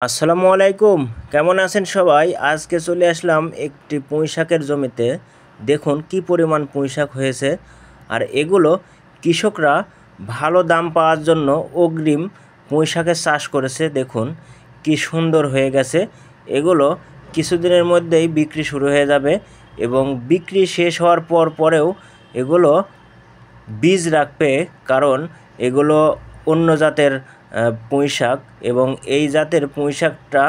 আসসালামু আলাইকুম, কেমন আছেন সবাই? আজকে চলে আসলাম একটি পুঁইশাকের জমিতে। দেখুন কি পরিমাণ পুঁইশাক হয়েছে। আর এগুলো কৃষকরা ভালো দাম পাওয়ার জন্য অগ্রিম পুঁইশাকের চাষ করেছে। দেখুন কি সুন্দর হয়ে গেছে। এগুলো কিছুদিনের মধ্যেই বিক্রি শুরু হয়ে যাবে এবং বিক্রি শেষ হওয়ার পরেও এগুলো বীজ রাখবে, কারণ এগুলো অন্য জাতের পুঁইশাক এবং এই জাতের পুঁইশাকটা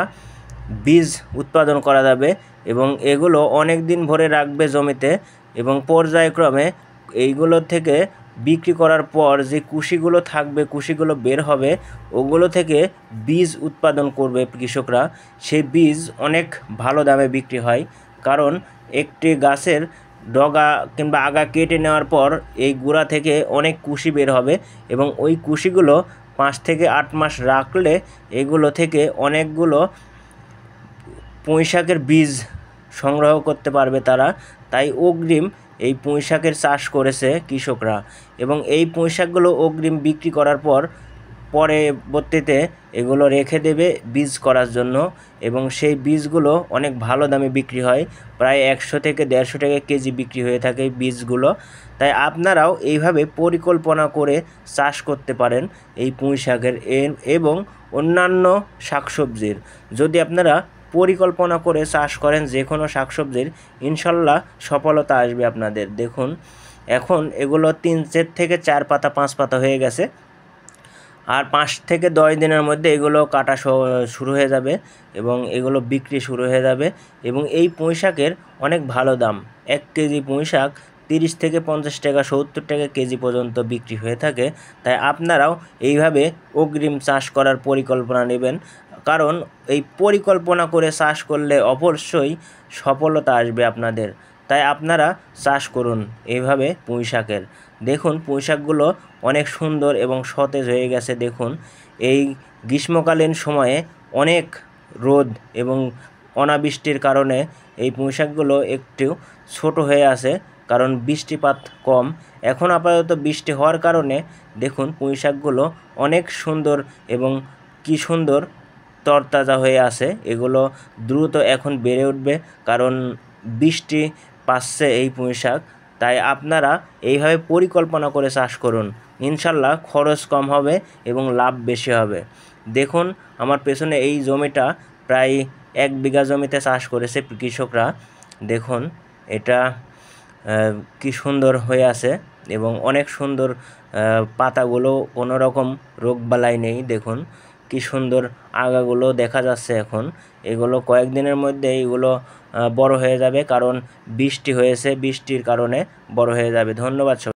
বীজ উৎপাদন করা যাবে এবং এগুলো অনেক দিন ভরে রাখবে জমিতে এবং পর্যায়ক্রমে এইগুলো থেকে বিক্রি করার পর যে কুশিগুলো থাকবে, কুশিগুলো বের হবে, ওগুলো থেকে বীজ উৎপাদন করবে কৃষকরা। সেই বীজ অনেক ভালো দামে বিক্রি হয়, কারণ একটি গাছের ডগা কিংবা আগা কেটে নেওয়ার পর এই গুঁড়া থেকে অনেক কুশি বের হবে এবং ওই কুশিগুলো 5 থেকে 8 মাস রাখলে এগুলো থেকে অনেকগুলো পুঁইশাকের বীজ সংগ্রহ করতে পারবে তারা। তাই অগ্রিম এই পুঁইশাকের চাষ করেছে কৃষকরা এবং এই পুঁইশাকগুলো অগ্রিম বিক্রি করার পরবর্তীতে এগুলো রেখে দেবে বীজ করার জন্য এবং সেই বীজগুলো অনেক ভালো দামে বিক্রি হয়। প্রায় 100 থেকে 150 টাকা কেজি বিক্রি হয়ে থাকে এই বীজগুলো। তাই আপনারাও এইভাবে পরিকল্পনা করে চাষ করতে পারেন এই পুঁইশাকের এবং অন্যান্য শাকসবজির। যদি আপনারা পরিকল্পনা করে চাষ করেন যে কোনো শাকসবজির, ইনশাল্লাহ সফলতা আসবে আপনাদের। দেখুন এখন এগুলো 3 থেকে 4 পাতা 5 পাতা হয়ে গেছে, আর 5 থেকে 10 দিনের মধ্যে এগুলো কাটা শুরু হয়ে যাবে এবং এগুলো বিক্রি শুরু হয়ে যাবে এবং এই পুঁইশাকের অনেক ভালো দাম। 1 কেজি পুঁইশাক 30 থেকে 50 টাকা 70 টাকা কেজি পর্যন্ত বিক্রি হয়ে থাকে। তাই আপনারাও এইভাবে অগ্রিম চাষ করার পরিকল্পনা নেবেন, কারণ এই পরিকল্পনা করে চাষ করলে অবশ্যই সফলতা আসবে আপনাদের। তাই আপনারা চাষ করুন এইভাবে পুঁইশাকের। দেখুন পুঁইশাকগুলো অনেক সুন্দর এবং সতেজ হয়ে গেছে। দেখুন এই গ্রীষ্মকালীন সময়ে অনেক রোদ এবং অনাবৃষ্টির কারণে এই পুঁইশাকগুলো একটু ছোট হয়ে আছে, কারণ বৃষ্টিপাত কম। এখন আপাতত বৃষ্টি হওয়ার কারণে দেখুন পুঁইশাকগুলো অনেক সুন্দর এবং কি সুন্দর তরতাজা হয়ে আছে। এগুলো দ্রুত এখন বেড়ে উঠবে, কারণ বৃষ্টি পাচ্ছে এই পুঁইশাক। তাই আপনারা এইভাবে পরিকল্পনা করে চাষ করুন, ইনশাল্লাহ খরচ কম হবে এবং লাভ বেশি হবে। দেখুন আমার পেছনে এই জমিটা প্রায় 1 বিঘা জমিতে চাষ করেছে কৃষকরা। দেখুন এটা কি সুন্দর হয়ে আছে এবং অনেক সুন্দর পাতাগুলো, কোনো রকম রোগবালাই নেই। দেখুন কি সুন্দর আগাগুলো দেখা যাচ্ছে এখন। এগুলো কয়েকদিনের মধ্যে এগুলো বড় হয়ে যাবে, কারণ বৃষ্টি হয়েছে, বৃষ্টির কারণে বড় হয়ে যাবে। ধন্যবাদ।